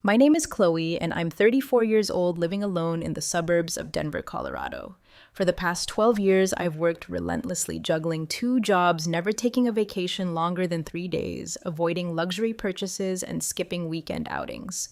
My name is Chloe, and I'm 34 years old living alone in the suburbs of Denver, Colorado. For the past 12 years, I've worked relentlessly, juggling two jobs, never taking a vacation longer than 3 days, avoiding luxury purchases, and skipping weekend outings.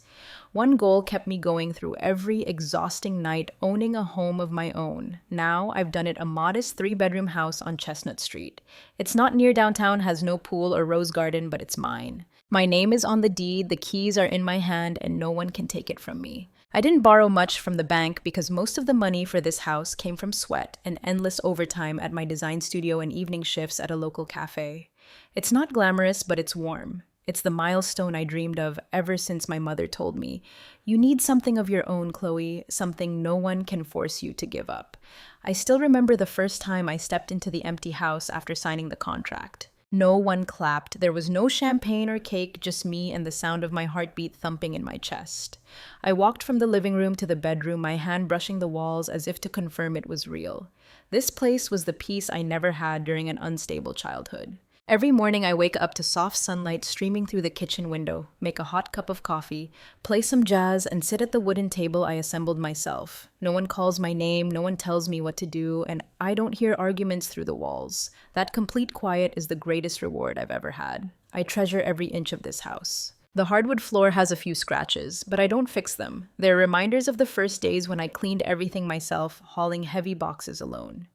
One goal kept me going through every exhausting night, owning a home of my own. Now, I've done it a modest three-bedroom house on Chestnut Street. It's not near downtown, has no pool or rose garden, but it's mine. My name is on the deed, the keys are in my hand, and no one can take it from me. I didn't borrow much from the bank because most of the money for this house came from sweat and endless overtime at my design studio and evening shifts at a local cafe. It's not glamorous, but it's warm. It's the milestone I dreamed of ever since my mother told me, "You need something of your own, Chloe, something no one can force you to give up." I still remember the first time I stepped into the empty house after signing the contract. No one clapped. There was no champagne or cake, just me and the sound of my heartbeat thumping in my chest. I walked from the living room to the bedroom, my hand brushing the walls as if to confirm it was real. This place was the peace I never had during an unstable childhood. Every morning I wake up to soft sunlight streaming through the kitchen window, make a hot cup of coffee, play some jazz, and sit at the wooden table I assembled myself. No one calls my name, no one tells me what to do, and I don't hear arguments through the walls. That complete quiet is the greatest reward I've ever had. I treasure every inch of this house. The hardwood floor has a few scratches, but I don't fix them. They're reminders of the first days when I cleaned everything myself, hauling heavy boxes alone.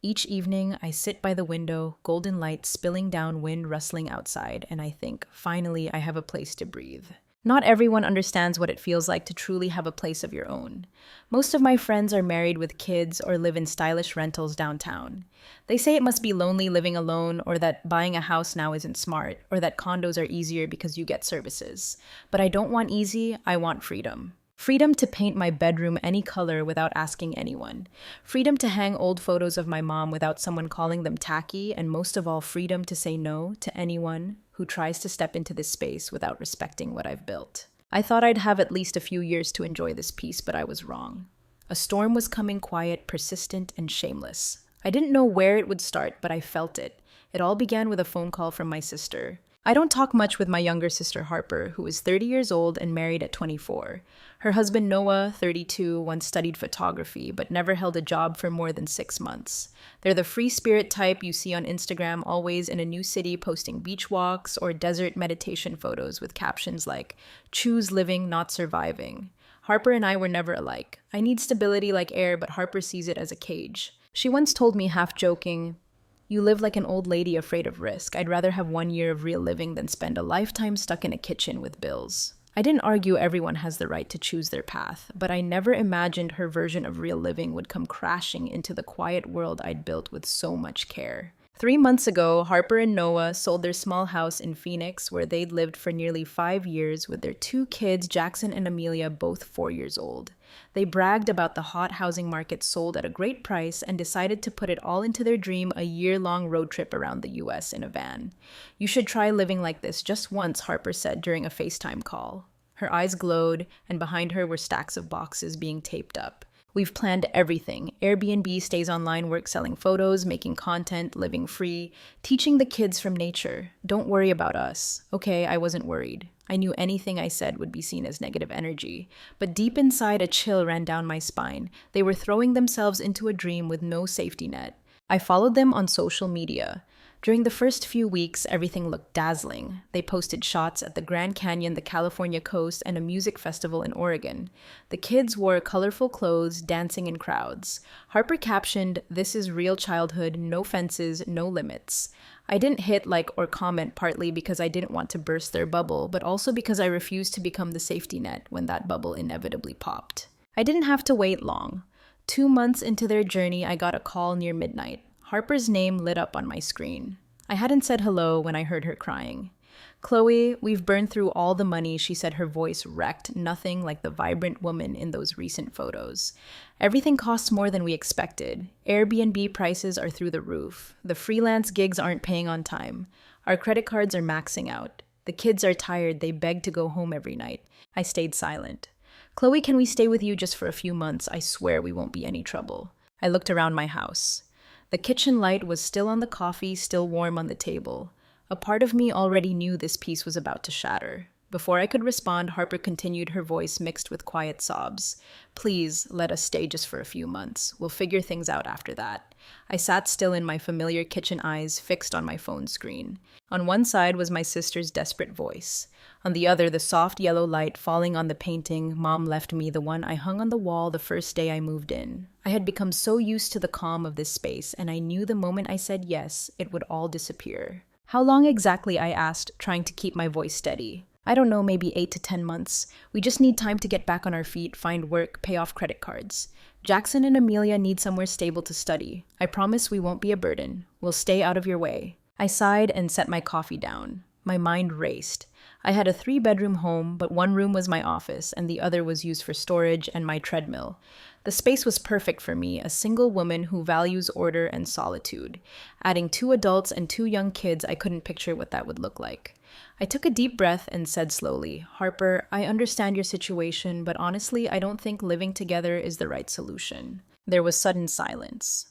Each evening, I sit by the window, golden light spilling down, wind rustling outside, and I think, finally, I have a place to breathe. Not everyone understands what it feels like to truly have a place of your own. Most of my friends are married with kids or live in stylish rentals downtown. They say it must be lonely living alone, or that buying a house now isn't smart, or that condos are easier because you get services. But I don't want easy, I want freedom. Freedom to paint my bedroom any color without asking anyone. Freedom to hang old photos of my mom without someone calling them tacky, and most of all, freedom to say no to anyone who tries to step into this space without respecting what I've built. I thought I'd have at least a few years to enjoy this peace, but I was wrong. A storm was coming, quiet, persistent, and shameless. I didn't know where it would start, but I felt it. It all began with a phone call from my sister. I don't talk much with my younger sister Harper, who is 30 years old and married at 24. Her husband Noah, 32, once studied photography, but never held a job for more than 6 months. They're the free spirit type you see on Instagram, always in a new city posting beach walks or desert meditation photos with captions like, "Choose living, not surviving." Harper and I were never alike. I need stability like air, but Harper sees it as a cage. She once told me, half joking, "You live like an old lady afraid of risk. I'd rather have 1 year of real living than spend a lifetime stuck in a kitchen with bills." I didn't argue everyone has the right to choose their path, but I never imagined her version of real living would come crashing into the quiet world I'd built with so much care. 3 months ago, Harper and Noah sold their small house in Phoenix, where they'd lived for nearly 5 years with their two kids, Jackson and Amelia, both 4 years old. They bragged about the hot housing market, sold at a great price, and decided to put it all into their dream, a year-long road trip around the US in a van. "You should try living like this just once," Harper said during a FaceTime call. Her eyes glowed, and behind her were stacks of boxes being taped up. "We've planned everything. Airbnb, stays online, work selling photos, making content, living free, teaching the kids from nature. Don't worry about us." Okay, I wasn't worried. I knew anything I said would be seen as negative energy. But deep inside, a chill ran down my spine. They were throwing themselves into a dream with no safety net. I followed them on social media. During the first few weeks, everything looked dazzling. They posted shots at the Grand Canyon, the California coast, and a music festival in Oregon. The kids wore colorful clothes, dancing in crowds. Harper captioned, "This is real childhood, no fences, no limits." I didn't hit like or comment, partly because I didn't want to burst their bubble, but also because I refused to become the safety net when that bubble inevitably popped. I didn't have to wait long. 2 months into their journey, I got a call near midnight. Harper's name lit up on my screen. I hadn't said hello when I heard her crying. "Chloe, we've burned through all the money," she said, her voice wrecked, nothing like the vibrant woman in those recent photos. "Everything costs more than we expected. Airbnb prices are through the roof. The freelance gigs aren't paying on time. Our credit cards are maxing out. The kids are tired, they beg to go home every night." I stayed silent. "Chloe, can we stay with you just for a few months? I swear we won't be any trouble." I looked around my house. The kitchen light was still on, the coffee still warm on the table. A part of me already knew this piece was about to shatter. Before I could respond, Harper continued, her voice mixed with quiet sobs. Please, let us stay just for a few months. We'll figure things out after that. I sat still in my familiar kitchen eyes fixed on my phone screen. On one side was my sister's desperate voice. On the other, the soft yellow light falling on the painting Mom left me, the one I hung on the wall the first day I moved in. I had become so used to the calm of this space, and I knew the moment I said yes, it would all disappear. How long exactly, I asked, trying to keep my voice steady. I don't know, maybe 8 to 10 months. We just need time to get back on our feet, find work, pay off credit cards. Jackson and Amelia need somewhere stable to study. I promise we won't be a burden. We'll stay out of your way. I sighed and set my coffee down. My mind raced. I had a 3-bedroom home, but one room was my office, and the other was used for storage and my treadmill. The space was perfect for me, a single woman who values order and solitude. Adding 2 adults and 2 young kids, I couldn't picture what that would look like. I took a deep breath and said slowly, Harper, I understand your situation, but honestly, I don't think living together is the right solution. There was sudden silence.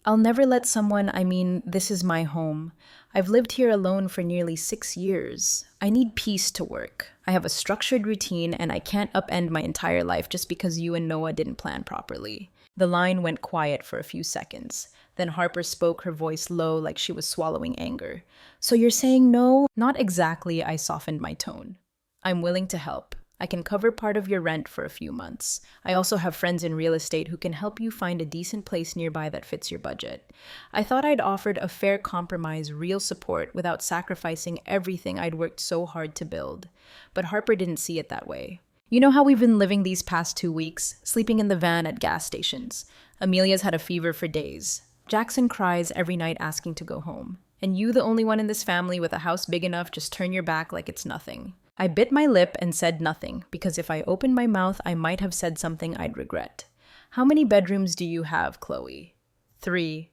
I'll never let this is my home. I've lived here alone for nearly 6 years. I need peace to work. I have a structured routine, and I can't upend my entire life just because you and Noah didn't plan properly. The line went quiet for a few seconds. Then Harper spoke, her voice low, like she was swallowing anger. So you're saying no? Not exactly, I softened my tone. I'm willing to help. I can cover part of your rent for a few months. I also have friends in real estate who can help you find a decent place nearby that fits your budget. I thought I'd offered a fair compromise, real support, without sacrificing everything I'd worked so hard to build. But Harper didn't see it that way. You know how we've been living these past 2 weeks, sleeping in the van at gas stations. Amelia's had a fever for days. Jackson cries every night asking to go home. And you, the only one in this family with a house big enough, just turn your back like it's nothing. I bit my lip and said nothing, because if I opened my mouth, I might have said something I'd regret. How many bedrooms do you have, Chloe? 3,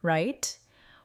right?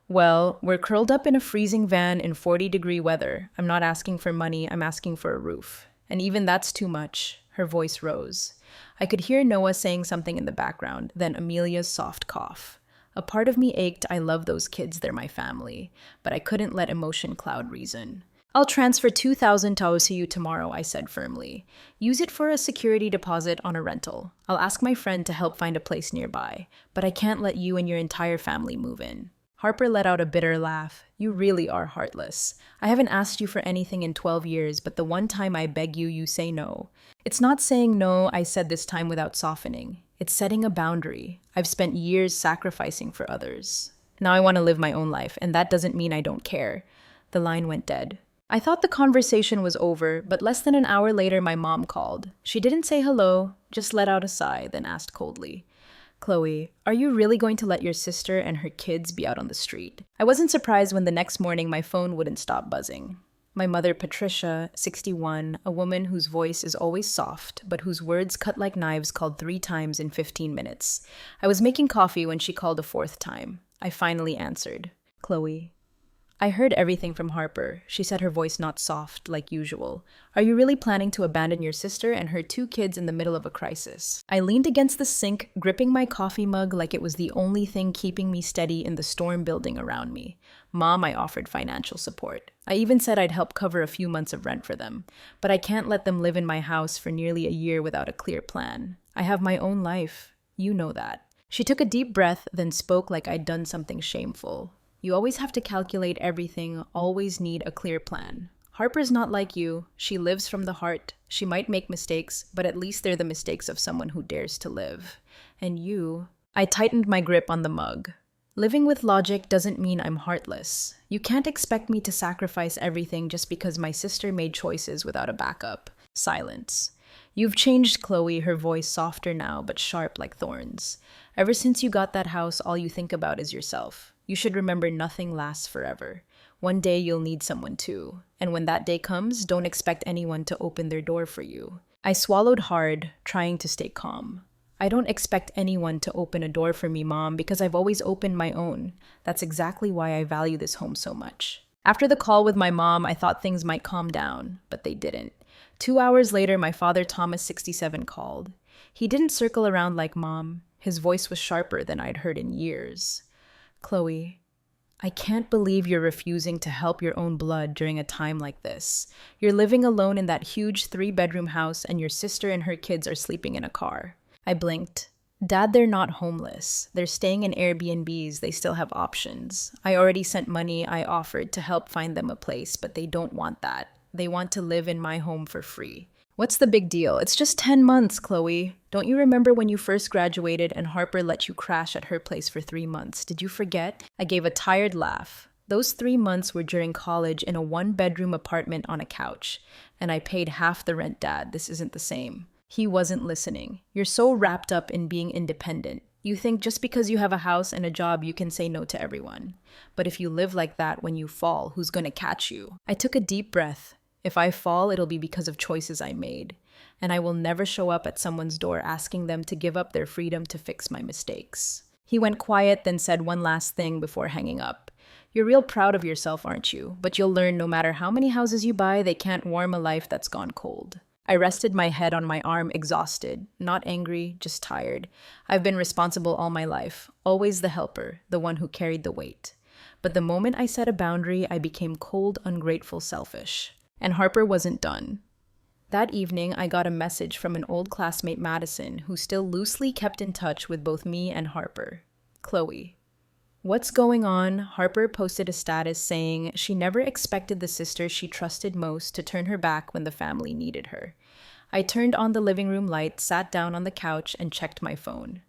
Well, we're curled up in a freezing van in 40-degree weather. I'm not asking for money, I'm asking for a roof. And even that's too much. Her voice rose. I could hear Noah saying something in the background, then Amelia's soft cough. A part of me ached. I love those kids, they're my family. But I couldn't let emotion cloud reason. I'll transfer $2,000 to you tomorrow, I said firmly. Use it for a security deposit on a rental. I'll ask my friend to help find a place nearby, but I can't let you and your entire family move in. Harper let out a bitter laugh. You really are heartless. I haven't asked you for anything in 12 years, but the one time I beg you, you say no. It's not saying no, I said this time without softening. It's setting a boundary. I've spent years sacrificing for others. Now I want to live my own life, and that doesn't mean I don't care. The line went dead. I thought the conversation was over, but less than an hour later, my mom called. She didn't say hello, just let out a sigh, then asked coldly, Chloe, are you really going to let your sister and her kids be out on the street? I wasn't surprised when the next morning my phone wouldn't stop buzzing. My mother, Patricia, 61, a woman whose voice is always soft, but whose words cut like knives, called 3 times in 15 minutes. I was making coffee when she called a 4th time. I finally answered. Chloe, I heard everything from Harper. She said, her voice not soft like usual. Are you really planning to abandon your sister and her 2 kids in the middle of a crisis? I leaned against the sink, gripping my coffee mug like it was the only thing keeping me steady in the storm building around me. Mom, I offered financial support. I even said I'd help cover a few months of rent for them. But I can't let them live in my house for nearly a year without a clear plan. I have my own life. You know that. She took a deep breath, then spoke like I'd done something shameful. You always have to calculate everything, always need a clear plan. Harper's not like you. She lives from the heart. She might make mistakes, but at least they're the mistakes of someone who dares to live. And you... I tightened my grip on the mug. Living with logic doesn't mean I'm heartless. You can't expect me to sacrifice everything just because my sister made choices without a backup. Silence. You've changed, Chloe, her voice softer now, but sharp like thorns. Ever since you got that house, all you think about is yourself. You should remember nothing lasts forever. One day you'll need someone too. And when that day comes, don't expect anyone to open their door for you. I swallowed hard, trying to stay calm. I don't expect anyone to open a door for me, Mom, because I've always opened my own. That's exactly why I value this home so much. After the call with my mom, I thought things might calm down, but they didn't. 2 hours later, my father, Thomas, 67, called. He didn't circle around like Mom. His voice was sharper than I'd heard in years. Chloe, I can't believe you're refusing to help your own blood during a time like this. You're living alone in that huge 3-bedroom house, and your sister and her kids are sleeping in a car. I blinked. Dad, they're not homeless. They're staying in Airbnbs. They still have options. I already sent money. I offered to help find them a place, but they don't want that. They want to live in my home for free. What's the big deal? It's just 10 months, Chloe. Don't you remember when you first graduated and Harper let you crash at her place for 3 months? Did you forget? I gave a tired laugh. Those 3 months were during college in a 1-bedroom apartment on a couch. And I paid half the rent, Dad. This isn't the same. He wasn't listening. You're so wrapped up in being independent. You think just because you have a house and a job, you can say no to everyone. But if you live like that when you fall, who's going to catch you? I took a deep breath. If I fall, it'll be because of choices I made. And I will never show up at someone's door asking them to give up their freedom to fix my mistakes. He went quiet, then said one last thing before hanging up. You're real proud of yourself, aren't you? But you'll learn no matter how many houses you buy, they can't warm a life that's gone cold. I rested my head on my arm, exhausted, not angry, just tired. I've been responsible all my life, always the helper, the one who carried the weight. But the moment I set a boundary, I became cold, ungrateful, selfish. And Harper wasn't done. That evening, I got a message from an old classmate, Madison, who still loosely kept in touch with both me and Harper. Chloe. What's going on? Harper posted a status saying she never expected the sister she trusted most to turn her back when the family needed her. I turned on the living room light, sat down on the couch, and checked my phone.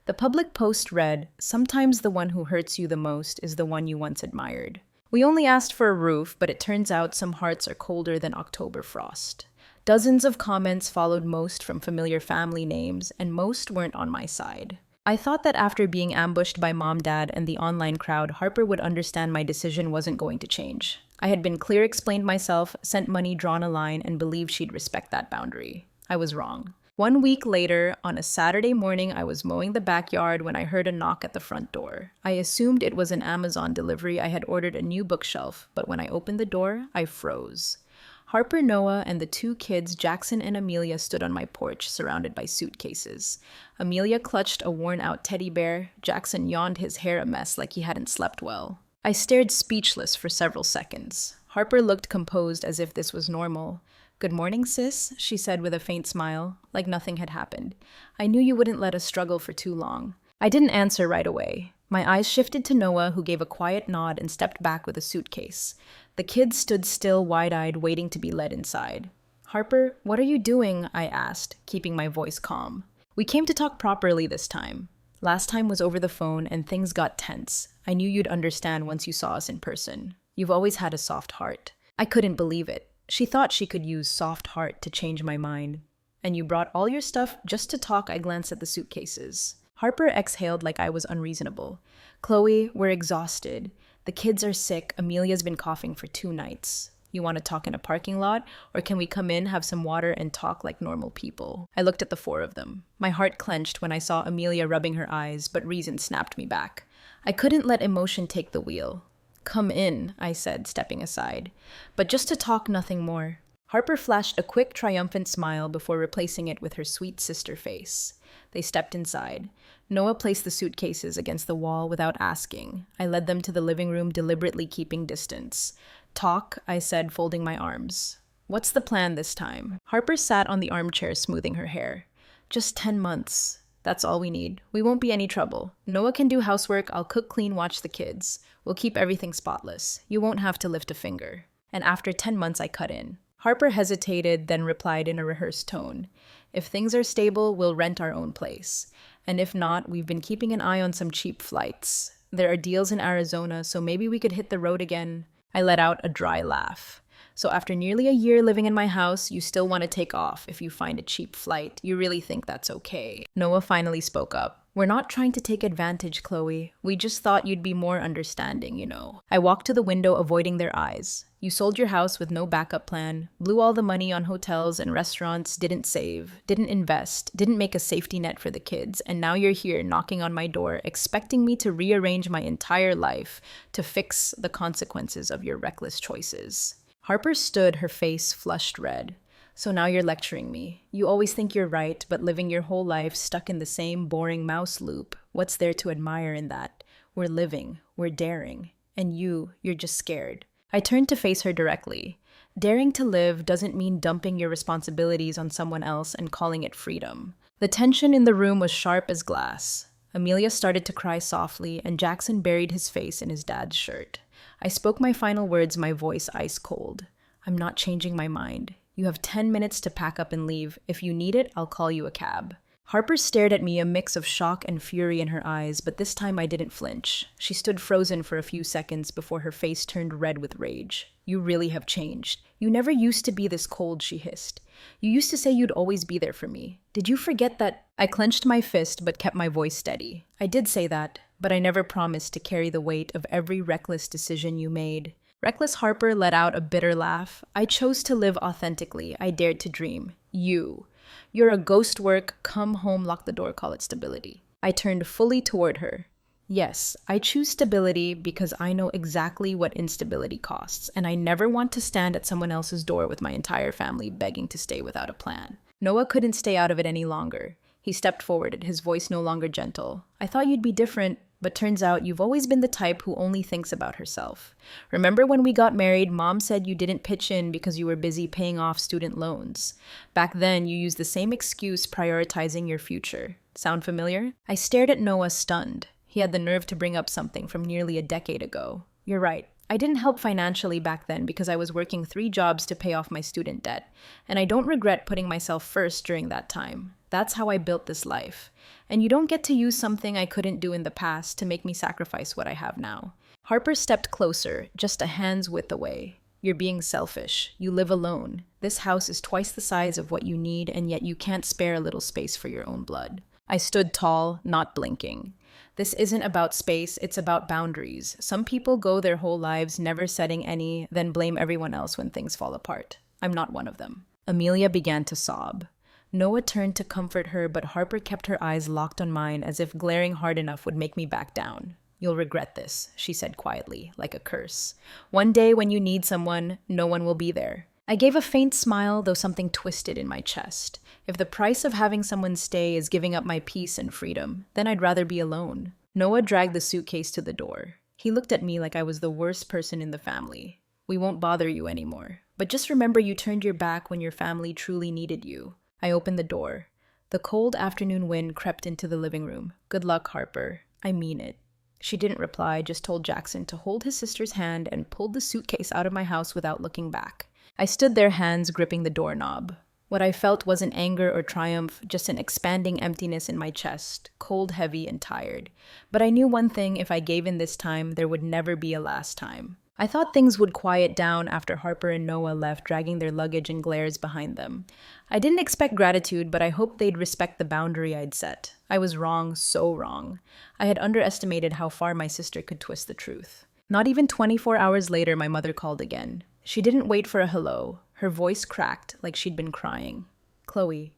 The public post read, "Sometimes the one who hurts you the most is the one you once admired." We only asked for a roof, but it turns out some hearts are colder than October frost. Dozens of comments followed, most from familiar family names, and most weren't on my side. I thought that after being ambushed by Mom, Dad, and the online crowd, Harper would understand my decision wasn't going to change. I had been clear, explained myself, sent money, drawn a line, and believed she'd respect that boundary. I was wrong. 1 week later, on a Saturday morning, I was mowing the backyard when I heard a knock at the front door. I assumed it was an Amazon delivery. I had ordered a new bookshelf, but when I opened the door, I froze. Harper, Noah, and the 2 kids, Jackson and Amelia, stood on my porch, surrounded by suitcases. Amelia clutched a worn-out teddy bear. Jackson yawned, his hair a mess like he hadn't slept well. I stared speechless for several seconds. Harper looked composed, as if this was normal. "Good morning, sis," she said with a faint smile, like nothing had happened. "I knew you wouldn't let us struggle for too long." I didn't answer right away. My eyes shifted to Noah, who gave a quiet nod and stepped back with a suitcase. The kids stood still, wide-eyed, waiting to be led inside. "Harper, what are you doing?" I asked, keeping my voice calm. "We came to talk properly this time. Last time was over the phone, and things got tense. I knew you'd understand once you saw us in person. You've always had a soft heart." I couldn't believe it. She thought she could use soft heart to change my mind. "And you brought all your stuff just to talk?" I glanced at the suitcases. Harper exhaled like I was unreasonable. "Chloe, we're exhausted. The kids are sick. Amelia's been coughing for 2 nights. You want to talk in a parking lot? Or can we come in, have some water, and talk like normal people?" I looked at the 4 of them. My heart clenched when I saw Amelia rubbing her eyes, but reason snapped me back. I couldn't let emotion take the wheel. "Come in," I said, stepping aside. "But just to talk, nothing more." Harper flashed a quick, triumphant smile before replacing it with her sweet sister face. They stepped inside. Noah placed the suitcases against the wall without asking. I led them to the living room, deliberately keeping distance. "Talk," I said, folding my arms. "What's the plan this time?" Harper sat on the armchair, smoothing her hair. "Just 10 months. That's all we need. We won't be any trouble. Noah can do housework. I'll cook, clean, watch the kids. We'll keep everything spotless. You won't have to lift a finger." And after 10 months, I cut in. Harper hesitated, then replied in a rehearsed tone. "If things are stable, we'll rent our own place. And if not, we've been keeping an eye on some cheap flights. There are deals in Arizona, so maybe we could hit the road again." I let out a dry laugh. "So after nearly a year living in my house, you still want to take off if you find a cheap flight? You really think that's okay?" Noah finally spoke up. "We're not trying to take advantage, Chloe. We just thought you'd be more understanding, you know." I walked to the window, avoiding their eyes. "You sold your house with no backup plan, blew all the money on hotels and restaurants, didn't save, didn't invest, didn't make a safety net for the kids, and now you're here knocking on my door, expecting me to rearrange my entire life to fix the consequences of your reckless choices." Harper stood, her face flushed red. "So now you're lecturing me. You always think you're right, but living your whole life stuck in the same boring mouse loop. What's there to admire in that? We're living. We're daring. And you're just scared. I turned to face her directly. Daring to live doesn't mean dumping your responsibilities on someone else and calling it freedom. The tension in the room was sharp as glass. Amelia started to cry softly, and Jackson buried his face in his dad's shirt. I spoke my final words, my voice ice cold. I'm not changing my mind. You have 10 minutes to pack up and leave. If you need it, I'll call you a cab. Harper stared at me, a mix of shock and fury in her eyes, but this time I didn't flinch. She stood frozen for a few seconds before her face turned red with rage. You really have changed. You never used to be this cold, she hissed. You used to say you'd always be there for me. Did you forget that? I clenched my fist but kept my voice steady. I did say that, but I never promised to carry the weight of every reckless decision you made. Reckless Harper let out a bitter laugh. I chose to live authentically. I dared to dream. You're a ghost work, come home, lock the door, call it stability. I turned fully toward her. Yes, I choose stability because I know exactly what instability costs, and I never want to stand at someone else's door with my entire family begging to stay without a plan. Noah couldn't stay out of it any longer. He stepped forward, his voice no longer gentle. I thought you'd be different, but turns out you've always been the type who only thinks about herself. Remember when we got married, Mom said you didn't pitch in because you were busy paying off student loans. Back then, you used the same excuse, prioritizing your future. Sound familiar? I stared at Noah, stunned. He had the nerve to bring up something from nearly a decade ago. You're right. I didn't help financially back then because I was working 3 jobs to pay off my student debt, and I don't regret putting myself first during that time. That's how I built this life. And you don't get to use something I couldn't do in the past to make me sacrifice what I have now. Harper stepped closer, just a hand's width away. You're being selfish. You live alone. This house is twice the size of what you need, and yet you can't spare a little space for your own blood. I stood tall, not blinking. This isn't about space, it's about boundaries. Some people go their whole lives never setting any, then blame everyone else when things fall apart. I'm not one of them. Amelia began to sob. Noah turned to comfort her, but Harper kept her eyes locked on mine as if glaring hard enough would make me back down. You'll regret this, she said quietly, like a curse. One day when you need someone, no one will be there. I gave a faint smile, though something twisted in my chest. If the price of having someone stay is giving up my peace and freedom, then I'd rather be alone. Noah dragged the suitcase to the door. He looked at me like I was the worst person in the family. We won't bother you anymore. But just remember you turned your back when your family truly needed you. I opened the door. The cold afternoon wind crept into the living room. Good luck, Harper. I mean it. She didn't reply, just told Jackson to hold his sister's hand and pulled the suitcase out of my house without looking back. I stood there, hands gripping the doorknob. What I felt wasn't anger or triumph, just an expanding emptiness in my chest, cold, heavy, and tired. But I knew one thing, if I gave in this time, there would never be a last time. I thought things would quiet down after Harper and Noah left, dragging their luggage and glares behind them. I didn't expect gratitude, but I hoped they'd respect the boundary I'd set. I was wrong, so wrong. I had underestimated how far my sister could twist the truth. Not even 24 hours later, my mother called again. She didn't wait for a hello. Her voice cracked like she'd been crying. Chloe,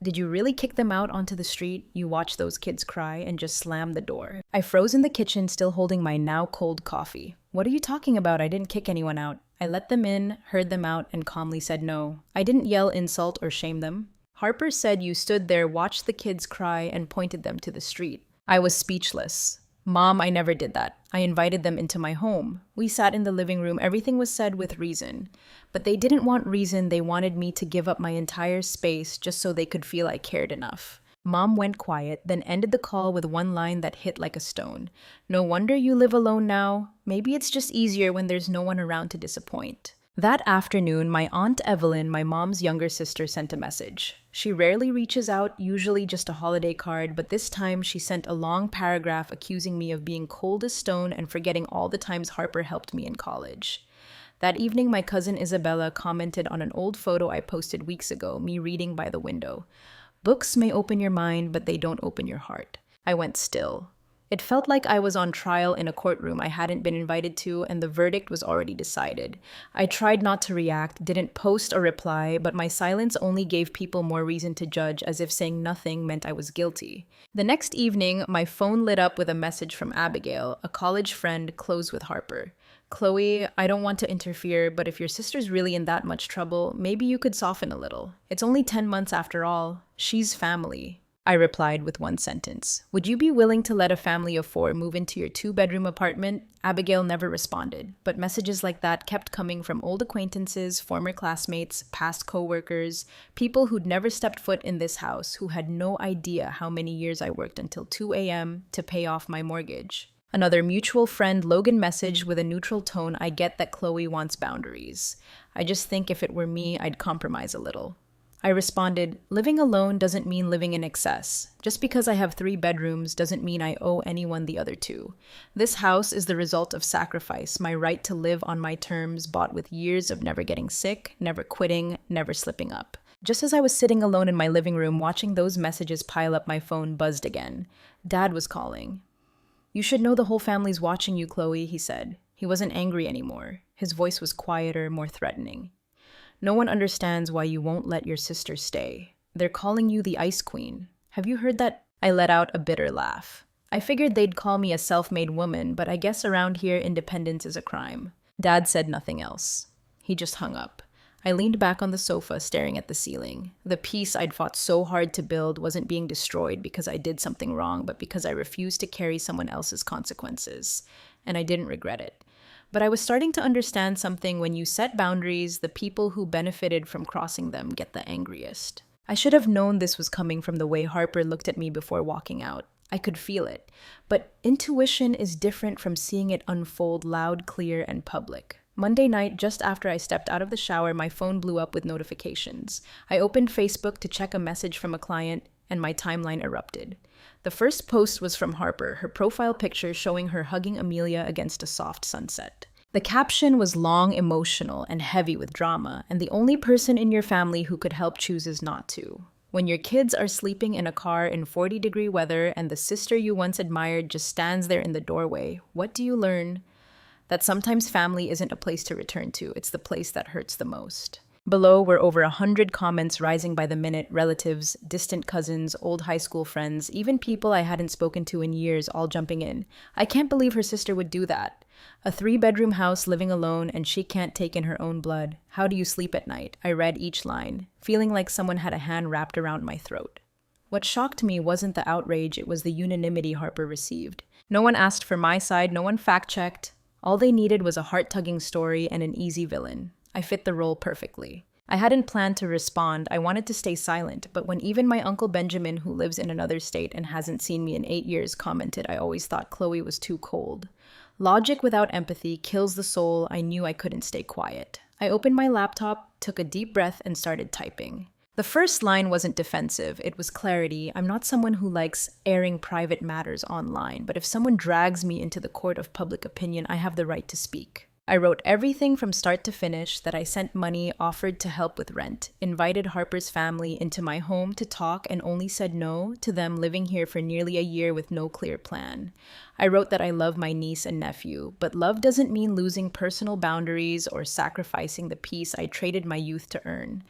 did you really kick them out onto the street? You watched those kids cry and just slammed the door. I froze in the kitchen, still holding my now cold coffee. What are you talking about? I didn't kick anyone out. I let them in, heard them out, and calmly said no. I didn't yell, insult, or shame them. Harper said you stood there, watched the kids cry, and pointed them to the street. I was speechless. Mom, I never did that. I invited them into my home. We sat in the living room. Everything was said with reason. But they didn't want reason. They wanted me to give up my entire space just so they could feel I cared enough. Mom went quiet, then ended the call with one line that hit like a stone. No wonder you live alone now. Maybe it's just easier when there's no one around to disappoint. That afternoon, my Aunt Evelyn, my mom's younger sister, sent a message. She rarely reaches out, usually just a holiday card, but this time she sent a long paragraph accusing me of being cold as stone and forgetting all the times Harper helped me in college. That evening, my cousin Isabella commented on an old photo I posted weeks ago, me reading by the window. Books may open your mind, but they don't open your heart. I went still. It felt like I was on trial in a courtroom I hadn't been invited to, and the verdict was already decided. I tried not to react, didn't post or reply, but my silence only gave people more reason to judge, as if saying nothing meant I was guilty. The next evening, my phone lit up with a message from Abigail, a college friend close with Harper. Chloe, I don't want to interfere, but if your sister's really in that much trouble, maybe you could soften a little. It's only 10 months after all. She's family. I replied with one sentence. Would you be willing to let a family of 4 move into your 2-bedroom apartment? Abigail never responded, but messages like that kept coming from old acquaintances, former classmates, past coworkers, people who'd never stepped foot in this house, who had no idea how many years I worked until 2 a.m. to pay off my mortgage. Another mutual friend, Logan, messaged with a neutral tone. I get that Chloe wants boundaries. I just think if it were me, I'd compromise a little. I responded, living alone doesn't mean living in excess. Just because I have 3 bedrooms doesn't mean I owe anyone the other 2. This house is the result of sacrifice, my right to live on my terms, bought with years of never getting sick, never quitting, never slipping up. Just as I was sitting alone in my living room watching those messages pile up, my phone buzzed again. Dad was calling. You should know the whole family's watching you, Chloe, he said. He wasn't angry anymore. His voice was quieter, more threatening. No one understands why you won't let your sister stay. They're calling you the Ice Queen. Have you heard that? I let out a bitter laugh. I figured they'd call me a self-made woman, but I guess around here independence is a crime. Dad said nothing else. He just hung up. I leaned back on the sofa, staring at the ceiling. The peace I'd fought so hard to build wasn't being destroyed because I did something wrong, but because I refused to carry someone else's consequences. And I didn't regret it. But I was starting to understand something. When you set boundaries, the people who benefited from crossing them get the angriest. I should have known this was coming from the way Harper looked at me before walking out. I could feel it. But intuition is different from seeing it unfold loud, clear, and public. Monday night, just after I stepped out of the shower, my phone blew up with notifications. I opened Facebook to check a message from a client, and my timeline erupted. The first post was from Harper, her profile picture showing her hugging Amelia against a soft sunset. The caption was long, emotional, and heavy with drama, and the only person in your family who could help chooses not to. When your kids are sleeping in a car in 40-degree weather and the sister you once admired just stands there in the doorway, what do you learn? That sometimes family isn't a place to return to, it's the place that hurts the most. Below were over 100 comments rising by the minute, relatives, distant cousins, old high school friends, even people I hadn't spoken to in years, all jumping in. I can't believe her sister would do that. A 3-bedroom house, living alone, and she can't take in her own blood. How do you sleep at night? I read each line, feeling like someone had a hand wrapped around my throat. What shocked me wasn't the outrage, it was the unanimity Harper received. No one asked for my side, no one fact-checked. All they needed was a heart-tugging story and an easy villain. I fit the role perfectly. I hadn't planned to respond. I wanted to stay silent, but when even my Uncle Benjamin, who lives in another state and hasn't seen me in 8 years, commented, I always thought Chloe was too cold. Logic without empathy kills the soul. I knew I couldn't stay quiet. I opened my laptop, took a deep breath, and started typing. The first line wasn't defensive, it was clarity. I'm not someone who likes airing private matters online, but if someone drags me into the court of public opinion, I have the right to speak. I wrote everything from start to finish, that I sent money, offered to help with rent, invited Harper's family into my home to talk, and only said no to them living here for nearly a year with no clear plan. I wrote that I love my niece and nephew, but love doesn't mean losing personal boundaries or sacrificing the peace I traded my youth to earn.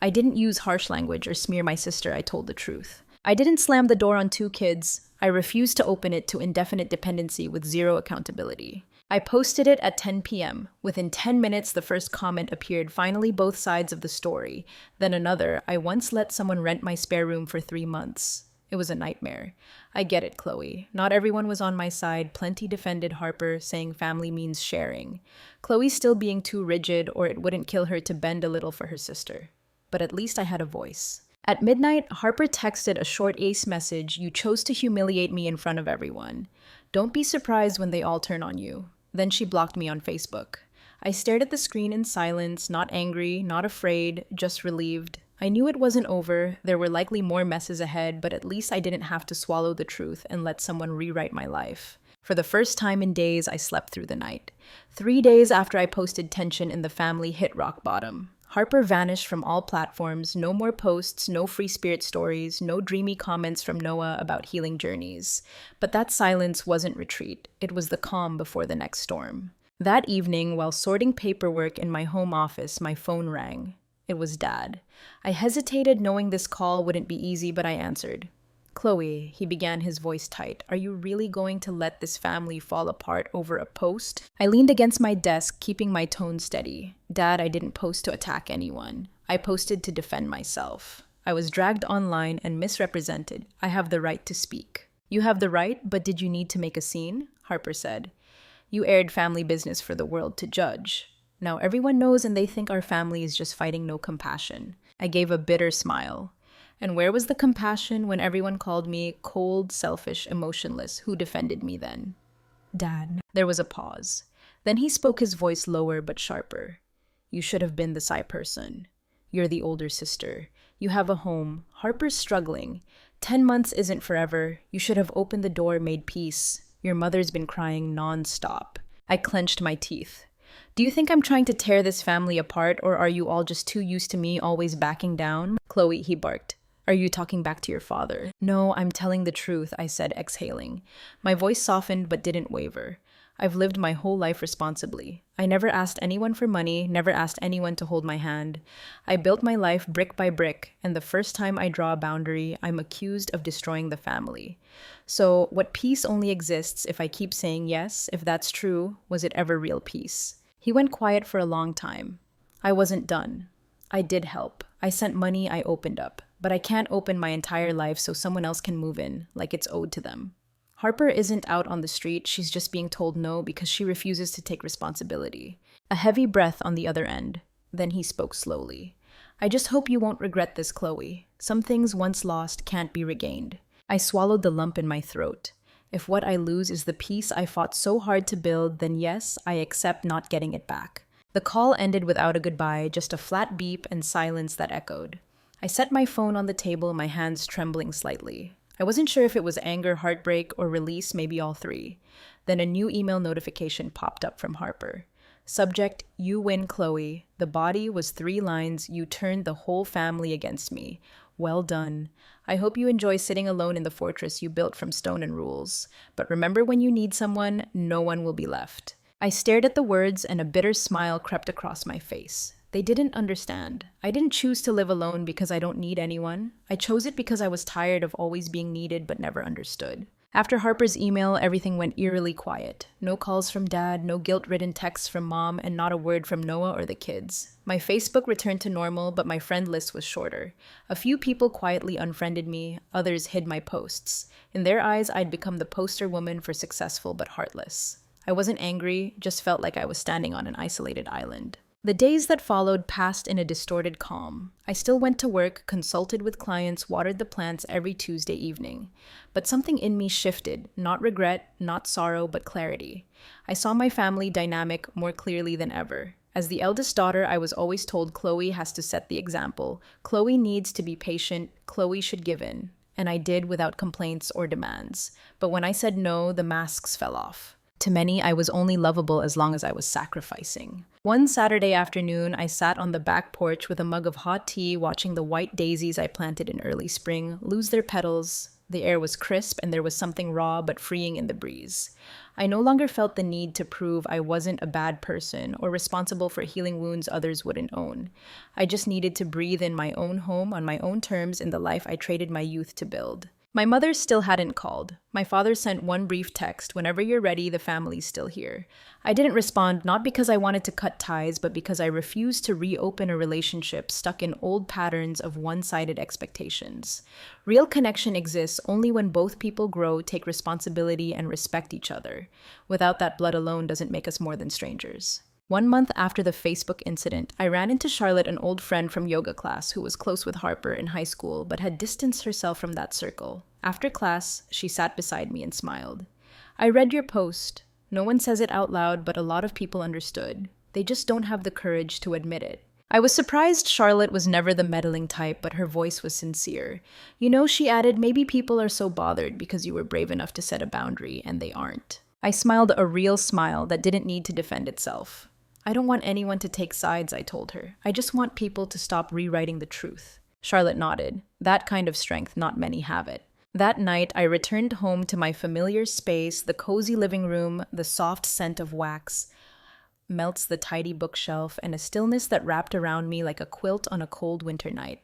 I didn't use harsh language or smear my sister, I told the truth. I didn't slam the door on 2 kids. I refused to open it to indefinite dependency with zero accountability. I posted it at 10 p.m. Within 10 minutes, the first comment appeared, finally both sides of the story. Then another, I once let someone rent my spare room for 3 months. It was a nightmare. I get it, Chloe. Not everyone was on my side. Plenty defended Harper, saying family means sharing. Chloe still being too rigid, or it wouldn't kill her to bend a little for her sister. But at least I had a voice. At midnight, Harper texted a short ace message, you chose to humiliate me in front of everyone. Don't be surprised when they all turn on you. Then she blocked me on Facebook. I stared at the screen in silence, not angry, not afraid, just relieved. I knew it wasn't over. There were likely more messes ahead, but at least I didn't have to swallow the truth and let someone rewrite my life. For the first time in days, I slept through the night. 3 days after I posted tension in the family hit rock bottom. Harper vanished from all platforms, no more posts, no free spirit stories, no dreamy comments from Noah about healing journeys. But that silence wasn't retreat, it was the calm before the next storm. That evening, while sorting paperwork in my home office, my phone rang. It was Dad. I hesitated, knowing this call wouldn't be easy, but I answered. Chloe, he began, his voice tight, are you really going to let this family fall apart over a post? I leaned against my desk, keeping my tone steady. Dad, I didn't post to attack anyone. I posted to defend myself. I was dragged online and misrepresented. I have the right to speak. You have the right, but did you need to make a scene? Harper said. You aired family business for the world to judge. Now everyone knows and they think our family is just fighting no compassion. I gave a bitter smile. And where was the compassion when everyone called me cold, selfish, emotionless? Who defended me then? Dad. There was a pause. Then he spoke, his voice lower but sharper. You should have been the side person. You're the older sister. You have a home. Harper's struggling. 10 months isn't forever. You should have opened the door, made peace. Your mother's been crying non-stop. I clenched my teeth. Do you think I'm trying to tear this family apart, or are you all just too used to me always backing down? Chloe, he barked. Are you talking back to your father? No, I'm telling the truth, I said, exhaling. My voice softened but didn't waver. I've lived my whole life responsibly. I never asked anyone for money, never asked anyone to hold my hand. I built my life brick by brick, and the first time I draw a boundary, I'm accused of destroying the family. So, what peace only exists if I keep saying yes? If that's true, was it ever real peace? He went quiet for a long time. I wasn't done. I did help. I sent money, I opened up. But I can't open my entire life so someone else can move in, like it's owed to them. Harper isn't out on the street, she's just being told no because she refuses to take responsibility. A heavy breath on the other end. Then he spoke slowly. I just hope you won't regret this, Chloe. Some things once lost can't be regained. I swallowed the lump in my throat. If what I lose is the peace I fought so hard to build, then yes, I accept not getting it back. The call ended without a goodbye, just a flat beep and silence that echoed. I set my phone on the table, my hands trembling slightly. I wasn't sure if it was anger, heartbreak, or release, maybe all three. Then a new email notification popped up from Harper. Subject, you win, Chloe. The body was 3 lines. You turned the whole family against me. Well done. I hope you enjoy sitting alone in the fortress you built from stone and rules. But remember, when you need someone, no one will be left. I stared at the words and a bitter smile crept across my face. They didn't understand. I didn't choose to live alone because I don't need anyone. I chose it because I was tired of always being needed but never understood. After Harper's email, everything went eerily quiet. No calls from Dad, no guilt-ridden texts from Mom, and not a word from Noah or the kids. My Facebook returned to normal, but my friend list was shorter. A few people quietly unfriended me, others hid my posts. In their eyes, I'd become the poster woman for successful but heartless. I wasn't angry, just felt like I was standing on an isolated island. The days that followed passed in a distorted calm. I still went to work, consulted with clients, watered the plants every Tuesday evening. But something in me shifted, not regret, not sorrow, but clarity. I saw my family dynamic more clearly than ever. As the eldest daughter, I was always told Chloe has to set the example. Chloe needs to be patient, Chloe should give in. And I did without complaints or demands. But when I said no, the masks fell off. To many, I was only lovable as long as I was sacrificing. One Saturday afternoon, I sat on the back porch with a mug of hot tea, watching the white daisies I planted in early spring lose their petals. The air was crisp, and there was something raw but freeing in the breeze. I no longer felt the need to prove I wasn't a bad person or responsible for healing wounds others wouldn't own. I just needed to breathe in my own home on my own terms in the life I traded my youth to build. My mother still hadn't called. My father sent one brief text, "Whenever you're ready, the family's still here." I didn't respond, not because I wanted to cut ties, but because I refused to reopen a relationship stuck in old patterns of one-sided expectations. Real connection exists only when both people grow, take responsibility, and respect each other. Without that, blood alone doesn't make us more than strangers. 1 month after the Facebook incident, I ran into Charlotte, an old friend from yoga class who was close with Harper in high school but had distanced herself from that circle. After class, she sat beside me and smiled. "I read your post. No one says it out loud, but a lot of people understood. They just don't have the courage to admit it." I was surprised Charlotte was never the meddling type, but her voice was sincere. "You know," she added, "maybe people are so bothered because you were brave enough to set a boundary, and they aren't." I smiled a real smile that didn't need to defend itself. "I don't want anyone to take sides," I told her. "I just want people to stop rewriting the truth." Charlotte nodded. That kind of strength, not many have it. That night, I returned home to my familiar space, the cozy living room, the soft scent of wax melts the tidy bookshelf, and a stillness that wrapped around me like a quilt on a cold winter night.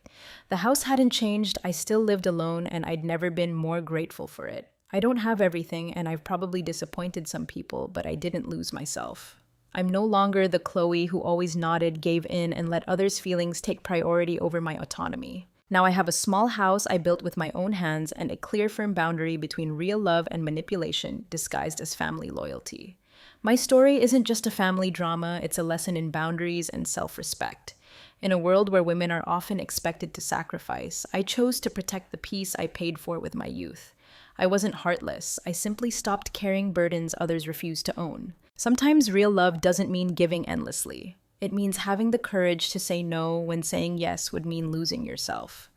The house hadn't changed, I still lived alone, and I'd never been more grateful for it. I don't have everything, and I've probably disappointed some people, but I didn't lose myself. I'm no longer the Chloe who always nodded, gave in, and let others' feelings take priority over my autonomy. Now I have a small house I built with my own hands and a clear, firm boundary between real love and manipulation disguised as family loyalty. My story isn't just a family drama, it's a lesson in boundaries and self respect. In a world where women are often expected to sacrifice, I chose to protect the peace I paid for with my youth. I wasn't heartless, I simply stopped carrying burdens others refused to own. Sometimes real love doesn't mean giving endlessly. It means having the courage to say no when saying yes would mean losing yourself.